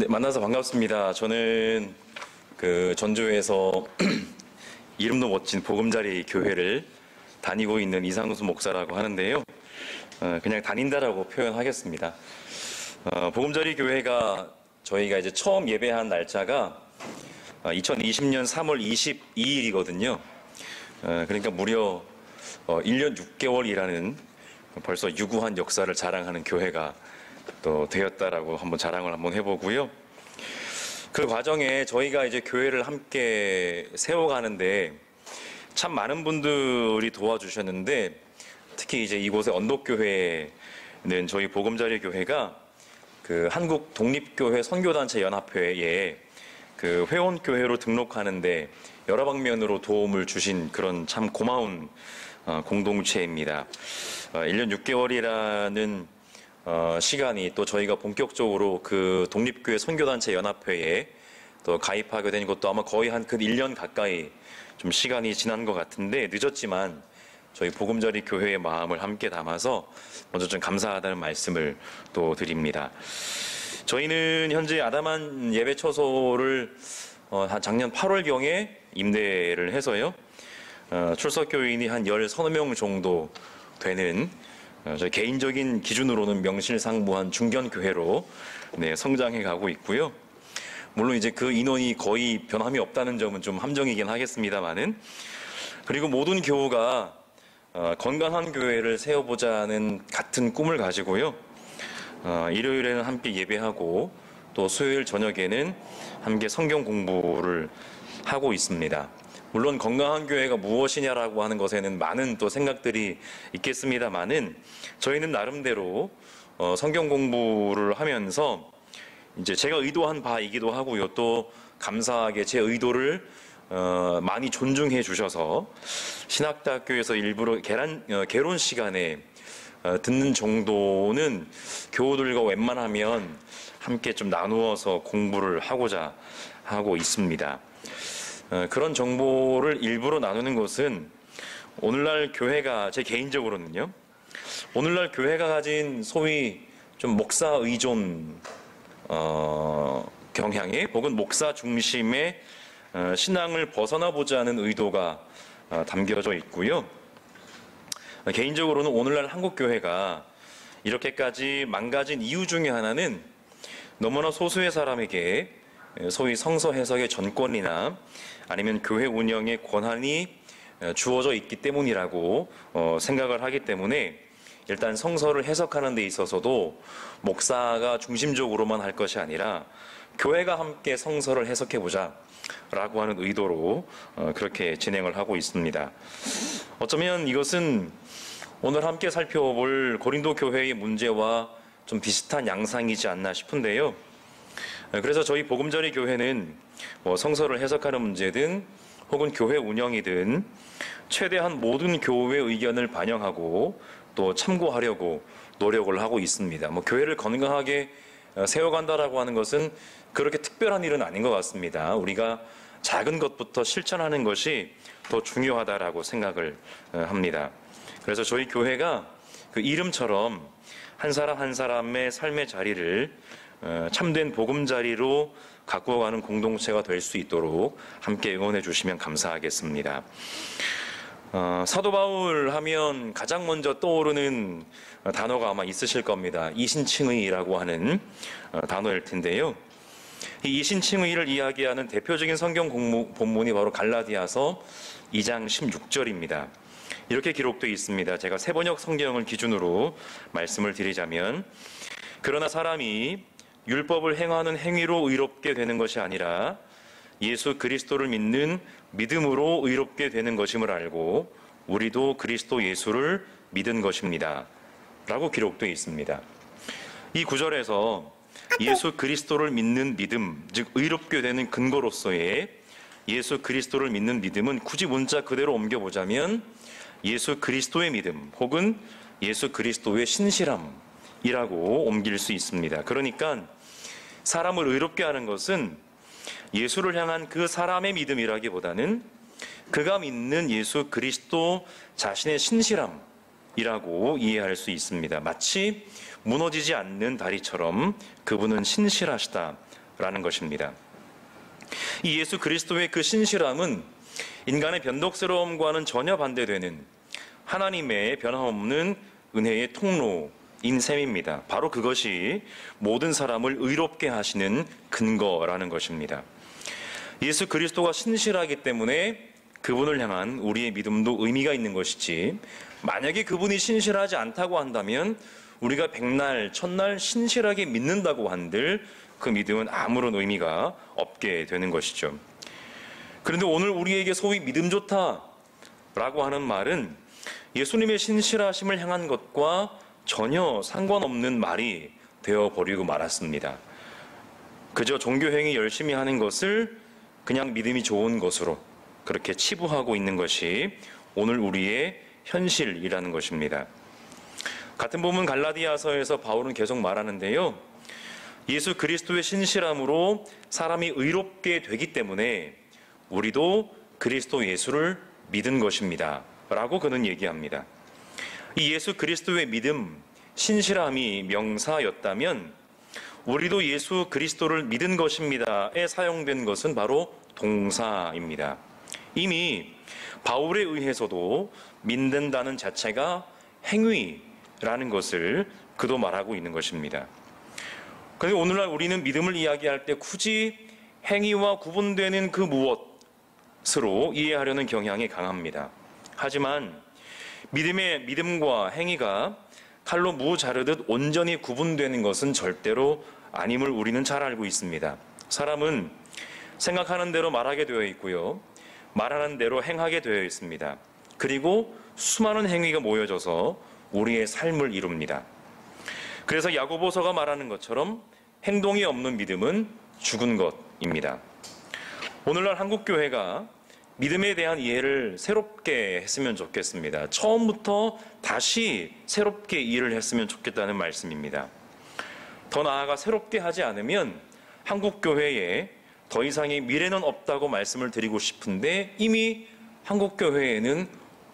네, 만나서 반갑습니다. 저는 전주에서 이름도 멋진 보금자리 교회를 다니고 있는 이상수 목사라고 하는데요. 그냥 다닌다라고 표현하겠습니다. 보금자리 교회가 저희가 이제 처음 예배한 날짜가 2020년 3월 22일이거든요. 그러니까 무려 1년 6개월이라는 벌써 유구한 역사를 자랑하는 교회가 또 되었다라고 한번 자랑을 한번 해보고요. 그 과정에 저희가 이제 교회를 함께 세워가는데 참 많은 분들이 도와주셨는데, 특히 이제 이곳의 언덕교회는 저희 보금자리 교회가 그 한국 독립교회 선교단체 연합회에 그 회원교회로 등록하는데 여러 방면으로 도움을 주신 그런 참 고마운 공동체입니다. 1년 6개월이라는 시간이 또 저희가 본격적으로 그 독립교회 선교단체 연합회에 또 가입하게 된 것도 아마 거의 한 그 1년 가까이 좀 시간이 지난 것 같은데, 늦었지만 저희 보금자리 교회의 마음을 함께 담아서 먼저 좀 감사하다는 말씀을 또 드립니다. 저희는 현재 아담한 예배처소를 작년 8월경에 임대를 해서요, 출석교인이 한 10-30명 정도 되는 저희 개인적인 기준으로는 명실상부한 중견교회로 성장해 가고 있고요. 물론 이제 그 인원이 거의 변함이 없다는 점은 좀 함정이긴 하겠습니다만은, 그리고 모든 교우가 건강한 교회를 세워보자는 같은 꿈을 가지고요. 일요일에는 함께 예배하고 또 수요일 저녁에는 함께 성경 공부를 하고 있습니다. 물론 건강한 교회가 무엇이냐라고 하는 것에는 많은 또 생각들이 있겠습니다만은, 저희는 나름대로 성경 공부를 하면서 이제 제가 의도한 바이기도 하고요. 또 감사하게 제 의도를 많이 존중해 주셔서 신학대학교에서 일부러 개론 시간에 듣는 정도는 교우들과 웬만하면 함께 좀 나누어서 공부를 하고자 하고 있습니다. 그런 정보를 일부러 나누는 것은 오늘날 교회가, 제 개인적으로는요, 오늘날 교회가 가진 소위 좀 목사 의존 경향의, 혹은 목사 중심의 신앙을 벗어나 보자는 의도가 담겨져 있고요. 개인적으로는 오늘날 한국 교회가 이렇게까지 망가진 이유 중에 하나는 너무나 소수의 사람에게 소위 성서 해석의 전권이나 아니면 교회 운영의 권한이 주어져 있기 때문이라고 생각을 하기 때문에, 일단 성서를 해석하는 데 있어서도 목사가 중심적으로만 할 것이 아니라 교회가 함께 성서를 해석해보자 라고 하는 의도로 그렇게 진행을 하고 있습니다. 어쩌면 이것은 오늘 함께 살펴볼 고린도 교회의 문제와 좀 비슷한 양상이지 않나 싶은데요. 그래서 저희 보금자리 교회는 성서를 해석하는 문제든 혹은 교회 운영이든 최대한 모든 교우의 의견을 반영하고 또 참고하려고 노력을 하고 있습니다. 교회를 건강하게 세워간다라고 하는 것은 그렇게 특별한 일은 아닌 것 같습니다. 우리가 작은 것부터 실천하는 것이 더 중요하다라고 생각을 합니다. 그래서 저희 교회가 그 이름처럼 한 사람 한 사람의 삶의 자리를 참된 보금자리로 가꾸어가는 공동체가 될 수 있도록 함께 응원해 주시면 감사하겠습니다. 사도 바울 하면 가장 먼저 떠오르는 단어가 아마 있으실 겁니다. 이신칭의라고 하는 단어일 텐데요. 이 이신칭의를 이야기하는 대표적인 성경 본문이 바로 갈라디아서 2장 16절입니다. 이렇게 기록되어 있습니다. 제가 새번역 성경을 기준으로 말씀을 드리자면, 그러나 사람이 율법을 행하는 행위로 의롭게 되는 것이 아니라 예수 그리스도를 믿는 믿음으로 의롭게 되는 것임을 알고 우리도 그리스도 예수를 믿은 것입니다 라고 기록되어 있습니다. 이 구절에서 예수 그리스도를 믿는 믿음, 즉 의롭게 되는 근거로서의 예수 그리스도를 믿는 믿음은 굳이 문자 그대로 옮겨보자면 예수 그리스도의 믿음 혹은 예수 그리스도의 신실함이라고 옮길 수 있습니다. 그러니까 사람을 의롭게 하는 것은 예수를 향한 그 사람의 믿음이라기보다는 그가 믿는 예수 그리스도 자신의 신실함이라고 이해할 수 있습니다. 마치 무너지지 않는 다리처럼 그분은 신실하시다 라는 것입니다. 이 예수 그리스도의 그 신실함은 인간의 변덕스러움과는 전혀 반대되는 하나님의 변함없는 은혜의 통로인 셈입니다. 바로 그것이 모든 사람을 의롭게 하시는 근거라는 것입니다. 예수 그리스도가 신실하기 때문에 그분을 향한 우리의 믿음도 의미가 있는 것이지, 만약에 그분이 신실하지 않다고 한다면 우리가 백날 첫날 신실하게 믿는다고 한들 그 믿음은 아무런 의미가 없게 되는 것이죠. 그런데 오늘 우리에게 소위 믿음 좋다라고 하는 말은 예수님의 신실하심을 향한 것과 전혀 상관없는 말이 되어버리고 말았습니다. 그저 종교행위 열심히 하는 것을 그냥 믿음이 좋은 것으로 그렇게 치부하고 있는 것이 오늘 우리의 현실이라는 것입니다. 같은 본문 갈라디아서에서 바울은 계속 말하는데요, 예수 그리스도의 신실함으로 사람이 의롭게 되기 때문에 우리도 그리스도 예수를 믿은 것입니다 라고 그는 얘기합니다. 이 예수 그리스도의 믿음, 신실함이 명사였다면 우리도 예수 그리스도를 믿은 것입니다에 사용된 것은 바로 동사입니다. 이미 바울에 의해서도 믿는다는 자체가 행위라는 것을 그도 말하고 있는 것입니다. 그런데 오늘날 우리는 믿음을 이야기할 때 굳이 행위와 구분되는 그 무엇으로 이해하려는 경향이 강합니다. 하지만 믿음과 행위가 칼로 무 자르듯 온전히 구분되는 것은 절대로 아님을 우리는 잘 알고 있습니다. 사람은 생각하는 대로 말하게 되어 있고요, 말하는 대로 행하게 되어 있습니다. 그리고 수많은 행위가 모여져서 우리의 삶을 이룹니다. 그래서 야고보서가 말하는 것처럼 행동이 없는 믿음은 죽은 것입니다. 오늘날 한국교회가 믿음에 대한 이해를 새롭게 했으면 좋겠습니다. 처음부터 다시 새롭게 이해를 했으면 좋겠다는 말씀입니다. 더 나아가 새롭게 하지 않으면 한국교회에 더 이상의 미래는 없다고 말씀을 드리고 싶은데 이미 한국교회에는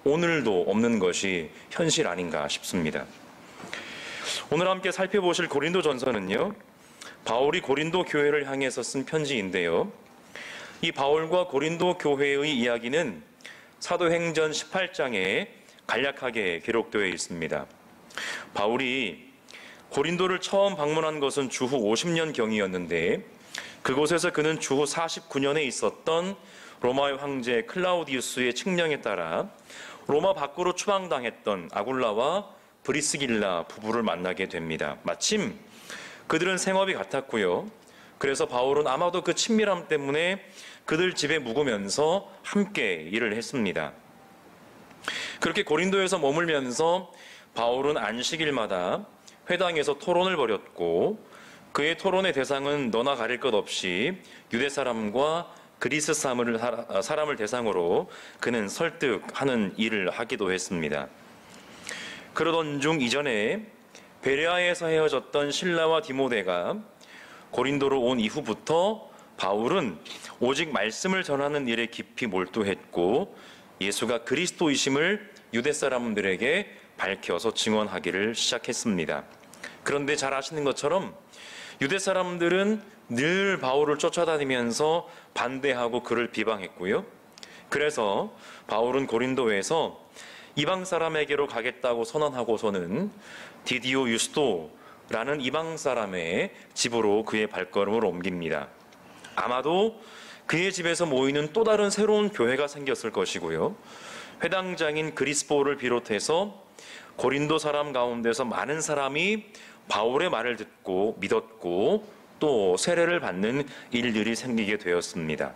오늘도 없는 것이 현실 아닌가 싶습니다. 오늘 함께 살펴보실 고린도전서는요, 바울이 고린도 교회를 향해서 쓴 편지인데요, 이 바울과 고린도 교회의 이야기는 사도행전 18장에 간략하게 기록되어 있습니다. 바울이 고린도를 처음 방문한 것은 주후 50년경이었는데 그곳에서 그는 주후 49년에 있었던 로마의 황제 클라우디우스의 칙령에 따라 로마 밖으로 추방당했던 아굴라와 브리스길라 부부를 만나게 됩니다. 마침 그들은 생업이 같았고요. 그래서 바울은 아마도 그 친밀함 때문에 그들 집에 묵으면서 함께 일을 했습니다. 그렇게 고린도에서 머물면서 바울은 안식일마다 회당에서 토론을 벌였고 그의 토론의 대상은 너나 가릴 것 없이 유대 사람과 그리스 사람을 대상으로 그는 설득하는 일을 하기도 했습니다. 그러던 중 이전에 베레아에서 헤어졌던 실라와 디모데가 고린도로 온 이후부터 바울은 오직 말씀을 전하는 일에 깊이 몰두했고 예수가 그리스도이심을 유대 사람들에게 밝혀서 증언하기를 시작했습니다. 그런데 잘 아시는 것처럼 유대 사람들은 늘 바울을 쫓아다니면서 반대하고 그를 비방했고요. 그래서 바울은 고린도에서 이방 사람에게로 가겠다고 선언하고서는 디디오 유스도라는 이방 사람의 집으로 그의 발걸음을 옮깁니다. 아마도 그의 집에서 모이는 또 다른 새로운 교회가 생겼을 것이고요. 회당장인 그리스포를 비롯해서 고린도 사람 가운데서 많은 사람이 바울의 말을 듣고 믿었고 또 세례를 받는 일들이 생기게 되었습니다.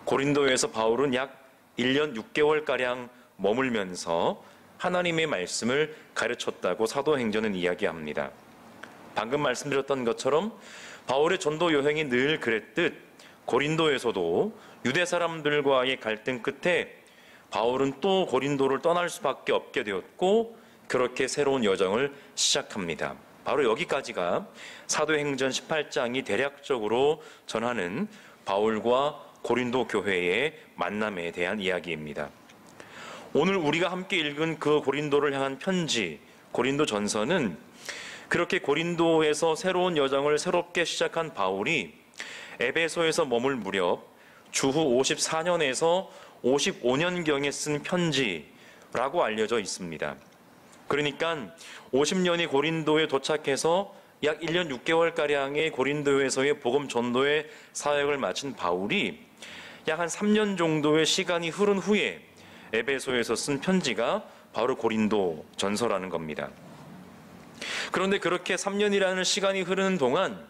고린도에서 바울은 약 1년 6개월가량 머물면서 하나님의 말씀을 가르쳤다고 사도행전은 이야기합니다. 방금 말씀드렸던 것처럼 바울의 전도 여행이 늘 그랬듯 고린도에서도 유대 사람들과의 갈등 끝에 바울은 또 고린도를 떠날 수밖에 없게 되었고 그렇게 새로운 여정을 시작합니다. 바로 여기까지가 사도행전 18장이 대략적으로 전하는 바울과 고린도 교회의 만남에 대한 이야기입니다. 오늘 우리가 함께 읽은 그 고린도를 향한 편지, 고린도전서는 그렇게 고린도에서 새로운 여정을 새롭게 시작한 바울이 에베소에서 머물 무렵 주후 54년에서 55년경에 쓴 편지라고 알려져 있습니다. 그러니까 50년이 고린도에 도착해서 약 1년 6개월가량의 고린도에서의 복음 전도의 사역을 마친 바울이 약 한 3년 정도의 시간이 흐른 후에 에베소에서 쓴 편지가 바로 고린도 전서라는 겁니다. 그런데 그렇게 3년이라는 시간이 흐르는 동안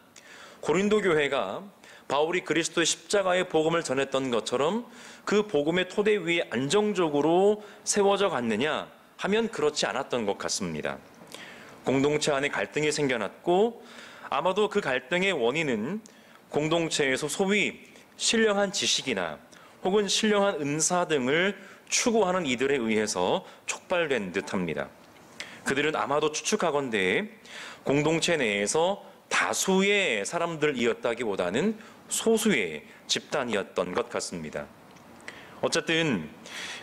고린도 교회가 바울이 그리스도의 십자가의 복음을 전했던 것처럼 그 복음의 토대 위에 안정적으로 세워져 갔느냐 하면 그렇지 않았던 것 같습니다. 공동체 안에 갈등이 생겨났고 아마도 그 갈등의 원인은 공동체에서 소위 신령한 지식이나 혹은 신령한 은사 등을 추구하는 이들에 의해서 촉발된 듯합니다. 그들은 아마도 추측하건대 공동체 내에서 다수의 사람들이었다기보다는 소수의 집단이었던 것 같습니다. 어쨌든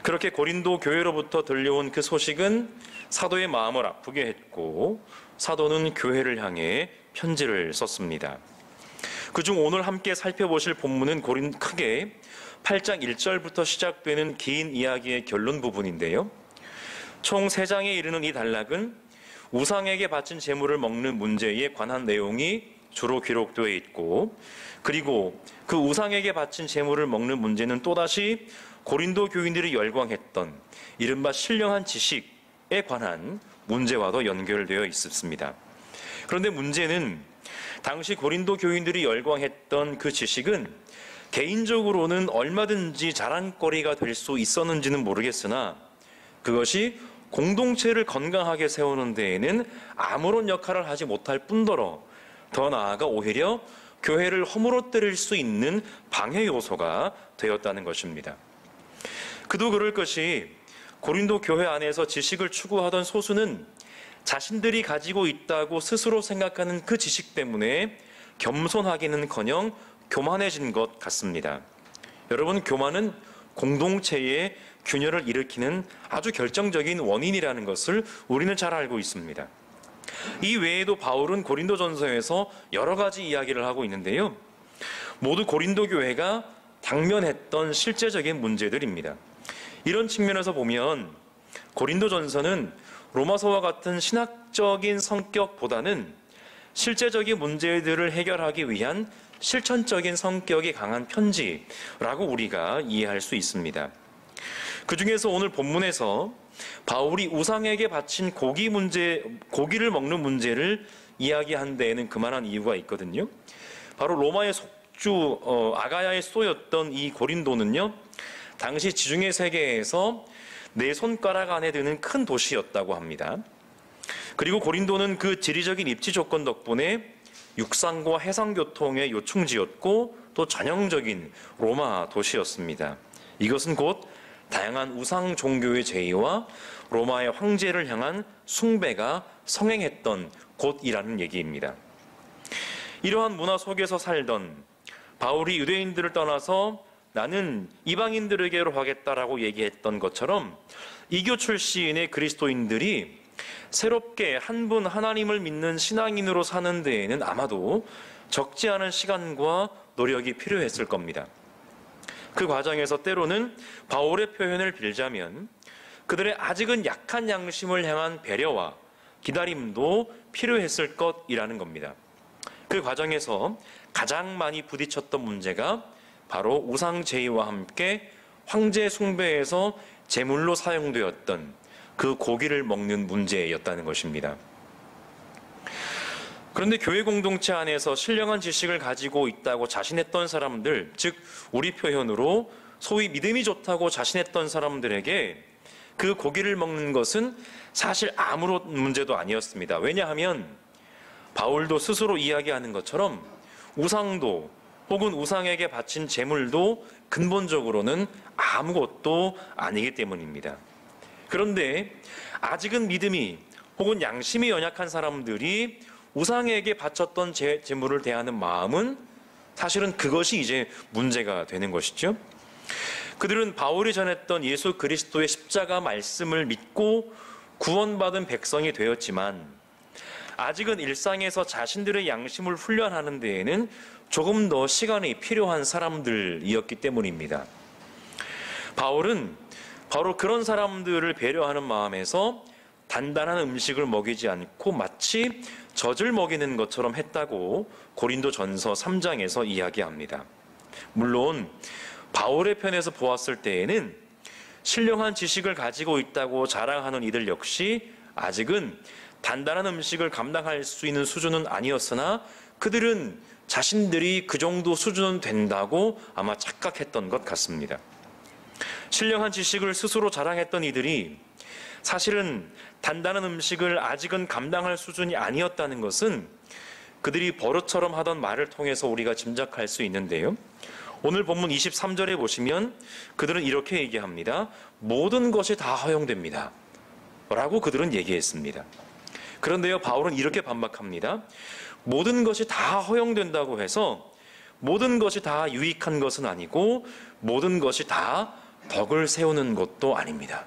그렇게 고린도 교회로부터 들려온 그 소식은 사도의 마음을 아프게 했고 사도는 교회를 향해 편지를 썼습니다. 그중 오늘 함께 살펴보실 본문은 크게 8장 1절부터 시작되는 긴 이야기의 결론 부분인데요. 총 3장에 이르는 이 단락은 우상에게 바친 제물을 먹는 문제에 관한 내용이 주로 기록되어 있고, 그리고 그 우상에게 바친 제물을 먹는 문제는 또다시 고린도 교인들이 열광했던 이른바 신령한 지식에 관한 문제와도 연결되어 있습니다. 그런데 문제는 당시 고린도 교인들이 열광했던 그 지식은 개인적으로는 얼마든지 자랑거리가 될 수 있었는지는 모르겠으나 그것이 공동체를 건강하게 세우는 데에는 아무런 역할을 하지 못할 뿐더러 더 나아가 오히려 교회를 허물어뜨릴 수 있는 방해 요소가 되었다는 것입니다. 그도 그럴 것이 고린도 교회 안에서 지식을 추구하던 소수는 자신들이 가지고 있다고 스스로 생각하는 그 지식 때문에 겸손하기는커녕 교만해진 것 같습니다. 여러분, 교만은 공동체에 균열을 일으키는 아주 결정적인 원인이라는 것을 우리는 잘 알고 있습니다. 이 외에도 바울은 고린도전서에서 여러 가지 이야기를 하고 있는데요. 모두 고린도 교회가 당면했던 실제적인 문제들입니다. 이런 측면에서 보면 고린도전서는 로마서와 같은 신학적인 성격보다는 실제적인 문제들을 해결하기 위한 실천적인 성격이 강한 편지라고 우리가 이해할 수 있습니다. 그 중에서 오늘 본문에서 바울이 우상에게 바친 고기를 먹는 문제를 이야기한 데에는 그만한 이유가 있거든요. 바로 로마의 속주 아가야의 수도였던 이 고린도는요, 당시 지중해 세계에서 4손가락 안에 드는 큰 도시였다고 합니다. 그리고 고린도는 그 지리적인 입지 조건 덕분에 육상과 해상 교통의 요충지였고 또 전형적인 로마 도시였습니다. 이것은 곧 다양한 우상 종교의 제의와 로마의 황제를 향한 숭배가 성행했던 곳이라는 얘기입니다. 이러한 문화 속에서 살던 바울이 유대인들을 떠나서 나는 이방인들에게로 가겠다라고 얘기했던 것처럼 이교 출신의 그리스도인들이 새롭게 한 분 하나님을 믿는 신앙인으로 사는 데에는 아마도 적지 않은 시간과 노력이 필요했을 겁니다. 그 과정에서 때로는 바울의 표현을 빌자면 그들의 아직은 약한 양심을 향한 배려와 기다림도 필요했을 것이라는 겁니다. 그 과정에서 가장 많이 부딪혔던 문제가 바로 우상 제의와 함께 황제 숭배에서 제물로 사용되었던 그 고기를 먹는 문제였다는 것입니다. 그런데 교회 공동체 안에서 신령한 지식을 가지고 있다고 자신했던 사람들, 즉 우리 표현으로 소위 믿음이 좋다고 자신했던 사람들에게 그 고기를 먹는 것은 사실 아무런 문제도 아니었습니다. 왜냐하면 바울도 스스로 이야기하는 것처럼 우상도 혹은 우상에게 바친 제물도 근본적으로는 아무것도 아니기 때문입니다. 그런데 아직은 믿음이 혹은 양심이 연약한 사람들이 우상에게 바쳤던 제물을 대하는 마음은 사실은 그것이 이제 문제가 되는 것이죠. 그들은 바울이 전했던 예수 그리스도의 십자가 말씀을 믿고 구원받은 백성이 되었지만 아직은 일상에서 자신들의 양심을 훈련하는 데에는 조금 더 시간이 필요한 사람들이었기 때문입니다. 바울은 바로 그런 사람들을 배려하는 마음에서 단단한 음식을 먹이지 않고 마치 젖을 먹이는 것처럼 했다고 고린도전서 3장에서 이야기합니다. 물론 바울의 편에서 보았을 때에는 신령한 지식을 가지고 있다고 자랑하는 이들 역시 아직은 단단한 음식을 감당할 수 있는 수준은 아니었으나 그들은 자신들이 그 정도 수준은 된다고 아마 착각했던 것 같습니다. 신령한 지식을 스스로 자랑했던 이들이 사실은 단단한 음식을 아직은 감당할 수준이 아니었다는 것은 그들이 버릇처럼 하던 말을 통해서 우리가 짐작할 수 있는데요. 오늘 본문 23절에 보시면 그들은 이렇게 얘기합니다. 모든 것이 다 허용됩니다 라고 그들은 얘기했습니다. 그런데요, 바울은 이렇게 반박합니다. 모든 것이 다 허용된다고 해서 모든 것이 다 유익한 것은 아니고 모든 것이 다 덕을 세우는 것도 아닙니다.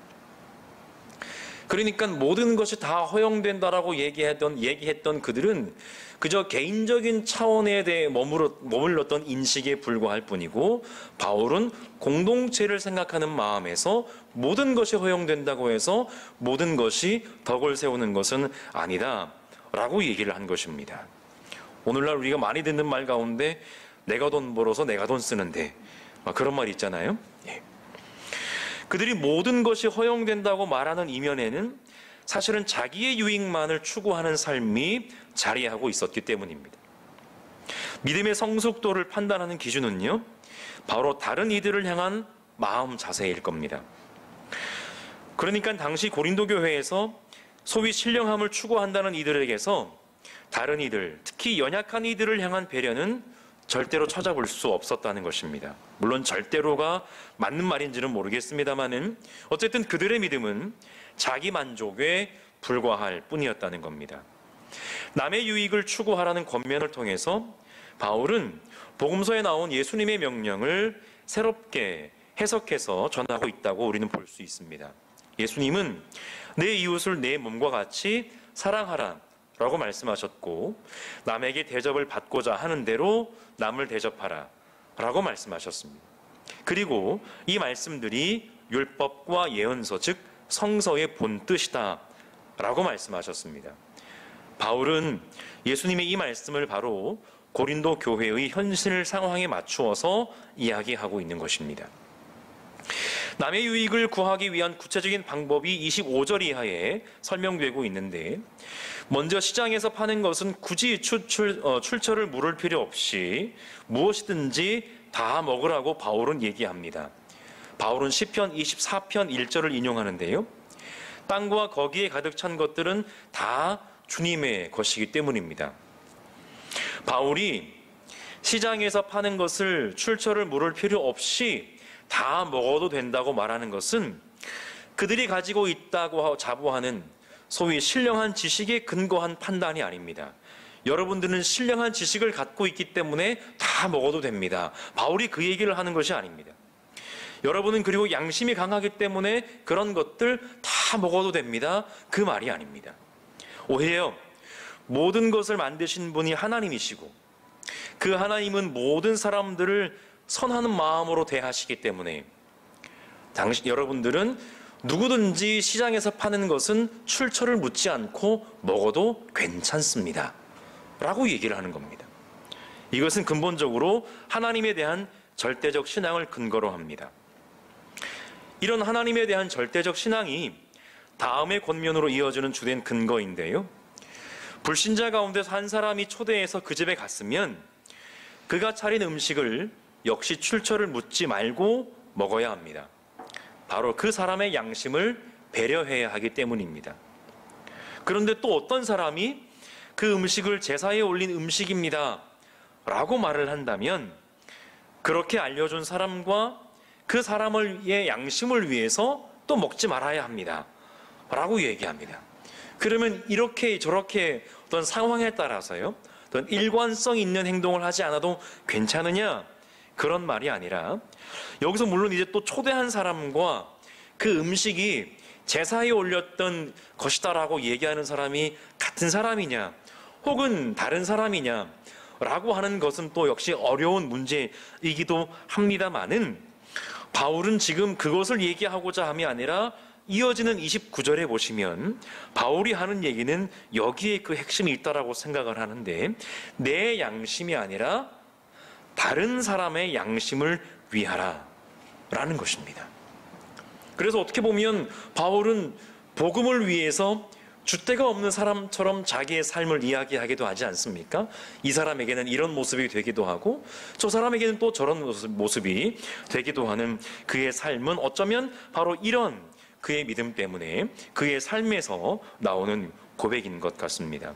그러니까 모든 것이 다 허용된다라고 얘기했던 그들은 그저 개인적인 차원에 대해 머물렀던 인식에 불과할 뿐이고, 바울은 공동체를 생각하는 마음에서 모든 것이 허용된다고 해서 모든 것이 덕을 세우는 것은 아니다 라고 얘기를 한 것입니다. 오늘날 우리가 많이 듣는 말 가운데 내가 돈 벌어서 내가 돈 쓰는데 그런 말 있잖아요. 그들이 모든 것이 허용된다고 말하는 이면에는 사실은 자기의 유익만을 추구하는 삶이 자리하고 있었기 때문입니다. 믿음의 성숙도를 판단하는 기준은요, 바로 다른 이들을 향한 마음 자세일 겁니다. 그러니까 당시 고린도 교회에서 소위 신령함을 추구한다는 이들에게서 다른 이들, 특히 연약한 이들을 향한 배려는 절대로 찾아볼 수 없었다는 것입니다. 물론 절대로가 맞는 말인지는 모르겠습니다만은 어쨌든 그들의 믿음은 자기 만족에 불과할 뿐이었다는 겁니다. 남의 유익을 추구하라는 권면을 통해서 바울은 복음서에 나온 예수님의 명령을 새롭게 해석해서 전하고 있다고 우리는 볼 수 있습니다. 예수님은 내 이웃을 내 몸과 같이 사랑하라 라고 말씀하셨고, 남에게 대접을 받고자 하는 대로 남을 대접하라 라고 말씀하셨습니다. 그리고 이 말씀들이 율법과 예언서, 즉 성서의 본뜻이다 라고 말씀하셨습니다. 바울은 예수님의 이 말씀을 바로 고린도 교회의 현실 상황에 맞추어서 이야기하고 있는 것입니다. 남의 유익을 구하기 위한 구체적인 방법이 25절 이하에 설명되고 있는데, 먼저 시장에서 파는 것은 굳이 출처를 물을 필요 없이 무엇이든지 다 먹으라고 바울은 얘기합니다. 바울은 시편 24편 1절을 인용하는데요. 땅과 거기에 가득 찬 것들은 다 주님의 것이기 때문입니다. 바울이 시장에서 파는 것을 출처를 물을 필요 없이 다 먹어도 된다고 말하는 것은 그들이 가지고 있다고 자부하는 소위 신령한 지식에 근거한 판단이 아닙니다. 여러분들은 신령한 지식을 갖고 있기 때문에 다 먹어도 됩니다. 바울이 그 얘기를 하는 것이 아닙니다. 여러분은 그리고 양심이 강하기 때문에 그런 것들 다 먹어도 됩니다. 그 말이 아닙니다. 오히려 모든 것을 만드신 분이 하나님이시고 그 하나님은 모든 사람들을 선하는 마음으로 대하시기 때문에 여러분들은 누구든지 시장에서 파는 것은 출처를 묻지 않고 먹어도 괜찮습니다 라고 얘기를 하는 겁니다. 이것은 근본적으로 하나님에 대한 절대적 신앙을 근거로 합니다. 이런 하나님에 대한 절대적 신앙이 다음의 권면으로 이어지는 주된 근거인데요, 불신자 가운데서 한 사람이 초대해서 그 집에 갔으면 그가 차린 음식을 역시 출처를 묻지 말고 먹어야 합니다. 바로 그 사람의 양심을 배려해야 하기 때문입니다. 그런데 또 어떤 사람이 그 음식을 제사에 올린 음식입니다 라고 말을 한다면 그렇게 알려준 사람과 그 사람의 양심을 위해서 또 먹지 말아야 합니다 라고 얘기합니다. 그러면 이렇게 저렇게 어떤 상황에 따라서요, 어떤 일관성 있는 행동을 하지 않아도 괜찮으냐, 그런 말이 아니라 여기서 물론 이제 또 초대한 사람과 그 음식이 제사에 올렸던 것이다라고 얘기하는 사람이 같은 사람이냐, 혹은 다른 사람이냐 라고 하는 것은 또 역시 어려운 문제이기도 합니다마는, 바울은 지금 그것을 얘기하고자 함이 아니라 이어지는 29절에 보시면 바울이 하는 얘기는 여기에 그 핵심이 있다라고 생각을 하는데, 내 양심이 아니라 다른 사람의 양심을 위하라 라는 것입니다. 그래서 어떻게 보면 바울은 복음을 위해서 줏대가 없는 사람처럼 자기의 삶을 이야기하기도 하지 않습니까? 이 사람에게는 이런 모습이 되기도 하고 저 사람에게는 또 저런 모습이 되기도 하는 그의 삶은 어쩌면 바로 이런 그의 믿음 때문에 그의 삶에서 나오는 고백인 것 같습니다.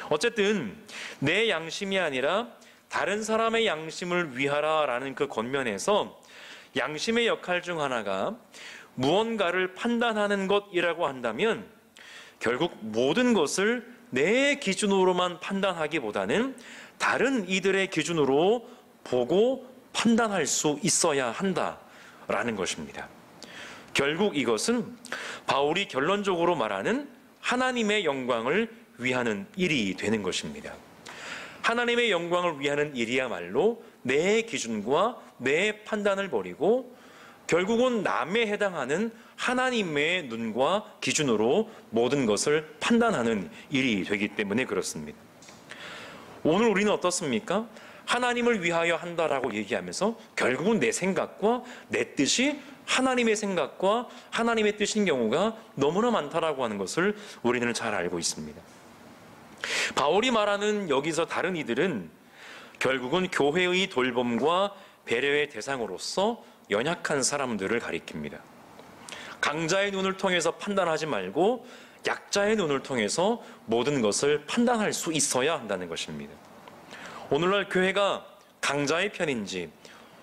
어쨌든 내 양심이 아니라 다른 사람의 양심을 위하라라는 그 권면에서 양심의 역할 중 하나가 무언가를 판단하는 것이라고 한다면, 결국 모든 것을 내 기준으로만 판단하기보다는 다른 이들의 기준으로 보고 판단할 수 있어야 한다라는 것입니다. 결국 이것은 바울이 결론적으로 말하는 하나님의 영광을 위하는 일이 되는 것입니다. 하나님의 영광을 위하는 일이야말로 내 기준과 내 판단을 버리고 결국은 남에 해당하는 하나님의 눈과 기준으로 모든 것을 판단하는 일이 되기 때문에 그렇습니다. 오늘 우리는 어떻습니까? 하나님을 위하여 한다라고 얘기하면서 결국은 내 생각과 내 뜻이 하나님의 생각과 하나님의 뜻인 경우가 너무나 많다라고 하는 것을 우리는 잘 알고 있습니다. 바울이 말하는 여기서 다른 이들은 결국은 교회의 돌봄과 배려의 대상으로서 연약한 사람들을 가리킵니다. 강자의 눈을 통해서 판단하지 말고 약자의 눈을 통해서 모든 것을 판단할 수 있어야 한다는 것입니다. 오늘날 교회가 강자의 편인지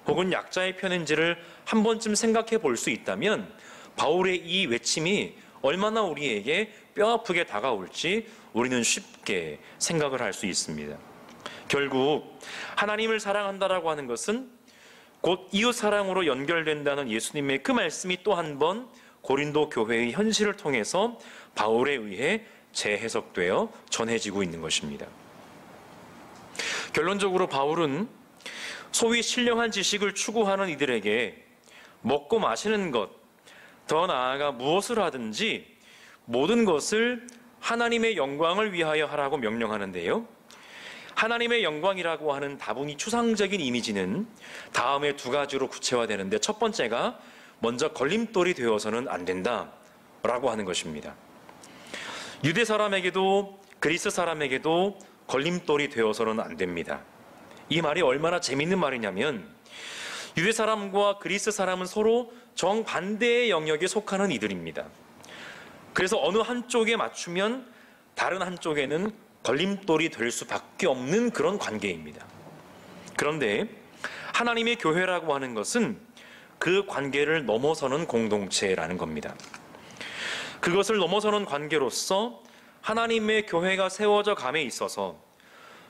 혹은 약자의 편인지를 한 번쯤 생각해 볼 수 있다면 바울의 이 외침이 얼마나 우리에게 뼈아프게 다가올지 우리는 쉽게 생각을 할 수 있습니다. 결국 하나님을 사랑한다라고 하는 것은 곧 이웃사랑으로 연결된다는 예수님의 그 말씀이 또 한 번 고린도 교회의 현실을 통해서 바울에 의해 재해석되어 전해지고 있는 것입니다. 결론적으로 바울은 소위 신령한 지식을 추구하는 이들에게 먹고 마시는 것, 더 나아가 무엇을 하든지 모든 것을 하나님의 영광을 위하여 하라고 명령하는데요. 하나님의 영광이라고 하는 다분히 추상적인 이미지는 다음에 두 가지로 구체화되는데, 첫 번째가 먼저 걸림돌이 되어서는 안 된다라고 하는 것입니다. 유대 사람에게도 그리스 사람에게도 걸림돌이 되어서는 안 됩니다. 이 말이 얼마나 재밌는 말이냐면, 유대 사람과 그리스 사람은 서로 정반대의 영역에 속하는 이들입니다. 그래서 어느 한쪽에 맞추면 다른 한쪽에는 걸림돌이 될 수밖에 없는 그런 관계입니다. 그런데 하나님의 교회라고 하는 것은 그 관계를 넘어서는 공동체라는 겁니다. 그것을 넘어서는 관계로서 하나님의 교회가 세워져 감에 있어서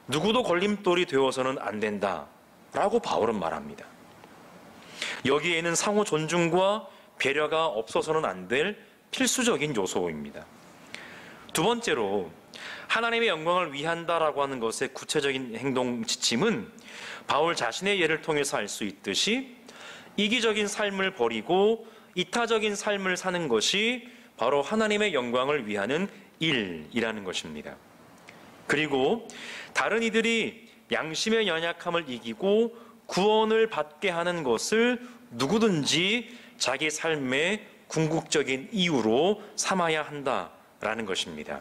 누구도 걸림돌이 되어서는 안 된다라고 바울은 말합니다. 여기에는 상호 존중과 배려가 없어서는 안 될 필수적인 요소입니다. 두 번째로 하나님의 영광을 위한다라고 하는 것의 구체적인 행동 지침은 바울 자신의 예를 통해서 알 수 있듯이 이기적인 삶을 버리고 이타적인 삶을 사는 것이 바로 하나님의 영광을 위하는 일이라는 것입니다. 그리고 다른 이들이 양심의 연약함을 이기고 구원을 받게 하는 것을 누구든지 자기 삶의 궁극적인 이유로 삼아야 한다라는 것입니다.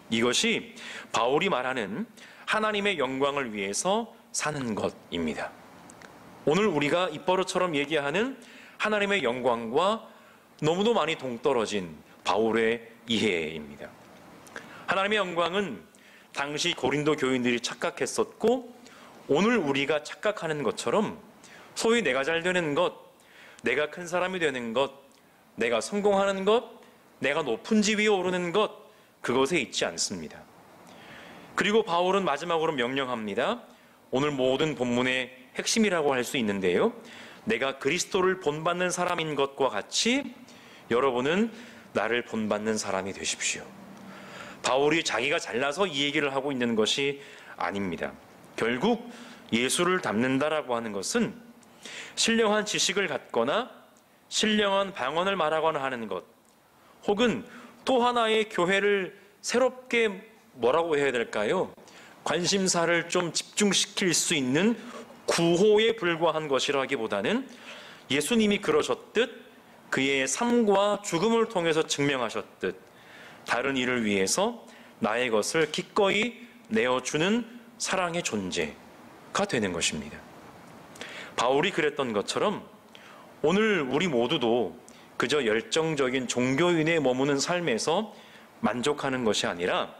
이것이 바울이 말하는 하나님의 영광을 위해서 사는 것입니다. 오늘 우리가 입버릇처럼 얘기하는 하나님의 영광과 너무도 많이 동떨어진 바울의 이해입니다. 하나님의 영광은 당시 고린도 교인들이 착각했었고 오늘 우리가 착각하는 것처럼 소위 내가 잘 되는 것, 내가 큰 사람이 되는 것, 내가 성공하는 것, 내가 높은 지위에 오르는 것, 그것에 있지 않습니다. 그리고 바울은 마지막으로 명령합니다. 오늘 모든 본문의 핵심이라고 할 수 있는데요. 내가 그리스도를 본받는 사람인 것과 같이 여러분은 나를 본받는 사람이 되십시오. 바울이 자기가 잘나서 이 얘기를 하고 있는 것이 아닙니다. 결국 예수를 닮는다라고 하는 것은 신령한 지식을 갖거나 신령한 방언을 말하거나 하는 것, 혹은 또 하나의 교회를 새롭게 뭐라고 해야 될까요? 관심사를 좀 집중시킬 수 있는 구호에 불과한 것이라기보다는 예수님이 그러셨듯 그의 삶과 죽음을 통해서 증명하셨듯 다른 이를 위해서 나의 것을 기꺼이 내어주는 사랑의 존재가 되는 것입니다. 바울이 그랬던 것처럼 오늘 우리 모두도 그저 열정적인 종교인에 머무는 삶에서 만족하는 것이 아니라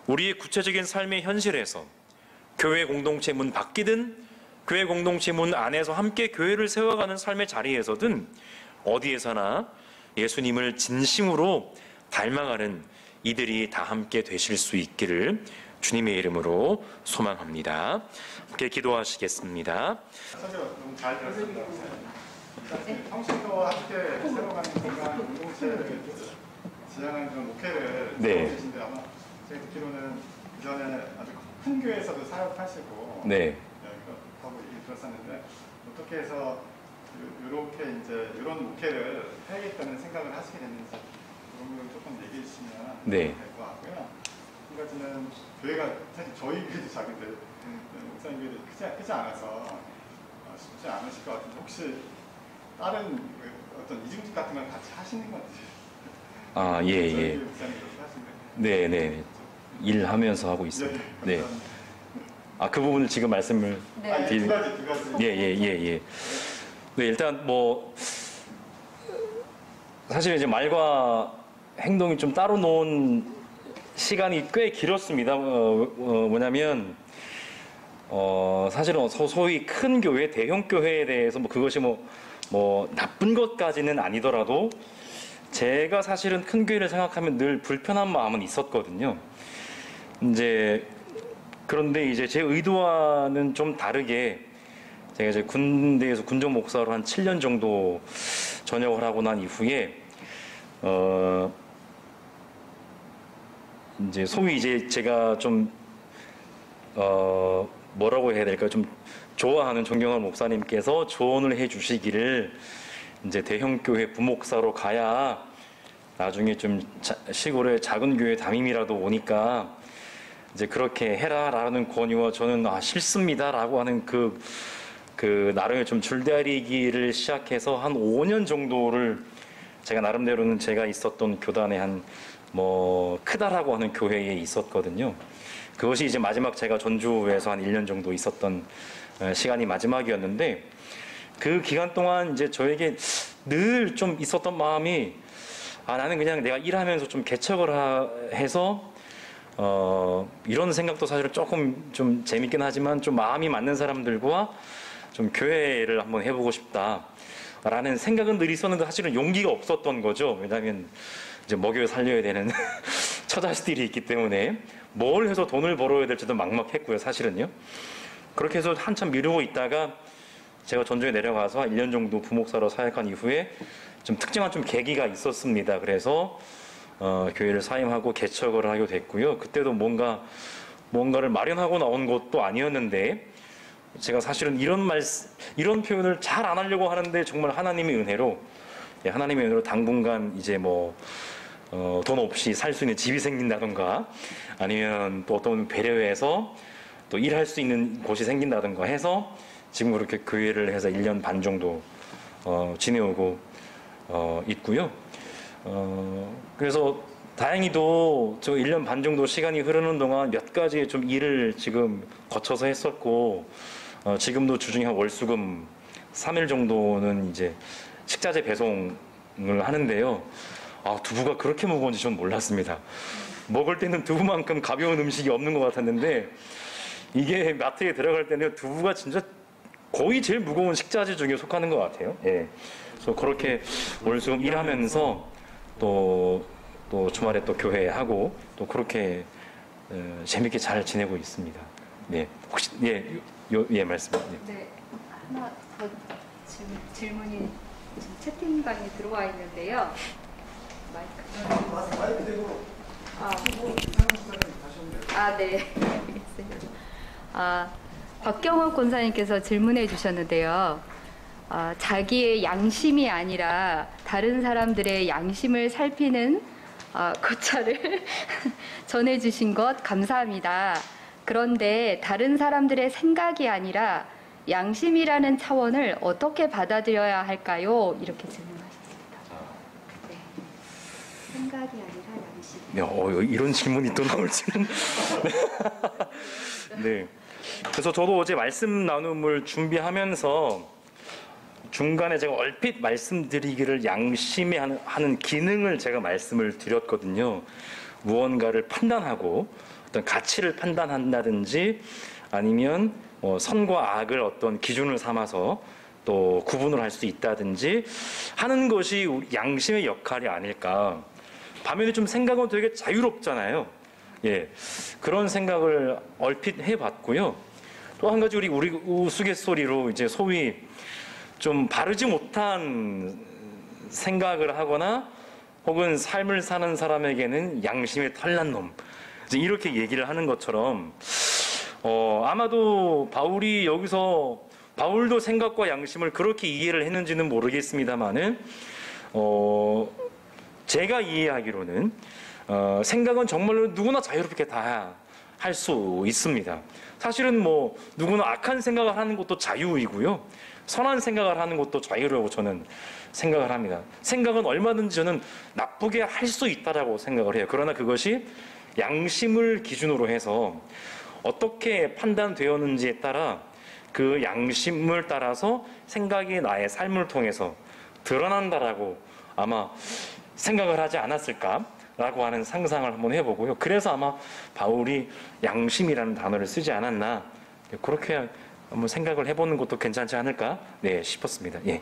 우리의 구체적인 삶의 현실에서 교회 공동체 문 밖이든 교회 공동체 문 안에서 함께 교회를 세워가는 삶의 자리에서든 어디에서나 예수님을 진심으로 닮아가는 이들이 다 함께 되실 수 있기를 주님의 이름으로 소망합니다. 함께 기도하시겠습니다. 너무 잘 들었습니다. 성신도 함께 세워가는 공간 공동체를 지향하는 그런 목회를 네. 하고 계신데 아마 제가 듣기로는 그 전에 아주 큰 교회에서도 사역하시고 네. 하고 얘기 들었었는데 어떻게 해서 이렇게 이제 이런 목회를 해야겠다는 생각을 하시게 됐는지 그런 걸 조금 얘기해 주시면 네. 될 것 같고요. 한 가지는 교회가 사실 저희 교회도 작은데 목사님 교회도 크지 않아서 쉽지 않으실 것 같은데 혹시 다른 어떤 이중직 같은 걸 같이 하시는 건지? 아, 예, 예. 네, 네. 일하면서 하고 있습니다. 네. 아, 그 부분을 지금 말씀을 네. 두 가지. 예, 예, 예, 예. 네, 일단 뭐 사실 이제 말과 행동이 좀 따로 놓은 시간이 꽤 길었습니다. 뭐냐면 사실은 소위 큰 교회, 대형 교회에 대해서 뭐 그것이 뭐 나쁜 것까지는 아니더라도 제가 사실은 큰 교회를 생각하면 늘 불편한 마음은 있었거든요. 그런데 이제 제 의도와는 좀 다르게 제가 이제 군대에서 군정 목사로 한 7년 정도 전역을 하고 난 이후에 이제 소위 이제 제가 좀 뭐라고 해야 될까요? 좀 좋아하는 존경하는 목사님께서 조언을 해주시기를 이제 대형 교회 부목사로 가야 나중에 좀 시골의 작은 교회 담임이라도 오니까 이제 그렇게 해라라는 권유와 저는 싫습니다라고 하는 그 나름의 좀 줄다리기를 시작해서 한 5년 정도를 제가 나름대로는 제가 있었던 교단에 한 크다라고 하는 교회에 있었거든요. 그것이 이제 마지막 제가 전주에서 한 1년 정도 있었던 시간이 마지막이었는데 그 기간 동안 이제 저에게 늘 좀 있었던 마음이 나는 그냥 내가 일하면서 좀 개척을 해서 이런 생각도 사실은 조금 좀 재밌긴 하지만 좀 마음이 맞는 사람들과 좀 교회를 한번 해보고 싶다라는 생각은 늘 있었는데 사실은 용기가 없었던 거죠. 왜냐하면 이제 먹여 살려야 되는 처자식들이 있기 때문에 뭘 해서 돈을 벌어야 될지도 막막했고요. 사실은요. 그렇게 해서 한참 미루고 있다가 제가 전주에 내려가서 한 1년 정도 부목사로 사역한 이후에 좀 특정한 좀 계기가 있었습니다. 그래서 교회를 사임하고 개척을 하게 됐고요. 그때도 뭔가를 마련하고 나온 것도 아니었는데 제가 사실은 이런 표현을 잘 안 하려고 하는데 정말 하나님의 은혜로 당분간 이제 돈 없이 살 수 있는 집이 생긴다던가 아니면 또 어떤 배려해서 또 일할 수 있는 곳이 생긴다던가 해서 지금 그렇게 교회를 해서 1년 반 정도 지내오고 있고요. 그래서 다행히도 저 1년 반 정도 시간이 흐르는 동안 몇 가지의 좀 일을 지금 거쳐서 했었고 지금도 주중에 한 월수금 3일 정도는 이제 식자재 배송을 하는데요. 두부가 그렇게 무거운지 전 몰랐습니다. 먹을 때는 두부만큼 가벼운 음식이 없는 것 같았는데 이게 마트에 들어갈 때는 두부가 진짜 거의 제일 무거운 식자재 중에 속하는 것 같아요. 예. 그래서 그렇게 월수금 일하면서 또 주말에 또 교회하고 또 그렇게 재밌게 잘 지내고 있습니다. 네. 혹시 말씀. 네. 하나 더 질문이 지금 채팅방에 들어와 있는데요. 마이크 대고. 네. 알겠습니다. 박경옥 권사님께서 질문해 주셨는데요. 자기의 양심이 아니라 다른 사람들의 양심을 살피는 고찰을 전해 주신 것 감사합니다. 그런데 다른 사람들의 생각이 아니라 양심이라는 차원을 어떻게 받아들여야 할까요? 이렇게 질문하셨습니다. 네. 생각이 아니라 양심. 이런 질문이 또 나올지는. 네. 그래서 저도 어제 말씀 나눔을 준비하면서 중간에 제가 얼핏 말씀드리기를 양심이 하는 기능을 제가 말씀을 드렸거든요. 무언가를 판단하고 어떤 가치를 판단한다든지 아니면 선과 악을 어떤 기준을 삼아서 또 구분을 할 수 있다든지 하는 것이 우리 양심의 역할이 아닐까. 반면에 좀 생각은 되게 자유롭잖아요. 예, 그런 생각을 얼핏 해봤고요. 또 한 가지 우리 우스갯소리로 이제 소위 좀 바르지 못한 생각을 하거나 혹은 삶을 사는 사람에게는 양심의 털난 놈, 이제 이렇게 얘기를 하는 것처럼 아마도 바울이 여기서 바울도 생각과 양심을 그렇게 이해를 했는지는 모르겠습니다만은 제가 이해하기로는 생각은 정말로 누구나 자유롭게 다 할 수 있습니다. 사실은 뭐 누구나 악한 생각을 하는 것도 자유이고요. 선한 생각을 하는 것도 자유라고 저는 생각을 합니다. 생각은 얼마든지 저는 나쁘게 할 수 있다라고 생각을 해요. 그러나 그것이 양심을 기준으로 해서 어떻게 판단되었는지에 따라 그 양심을 따라서 생각이 나의 삶을 통해서 드러난다라고 아마 생각을 하지 않았을까라고 하는 상상을 한번 해보고요. 그래서 아마 바울이 양심이라는 단어를 쓰지 않았나, 그렇게 한번 생각을 해보는 것도 괜찮지 않을까 싶었습니다. 예.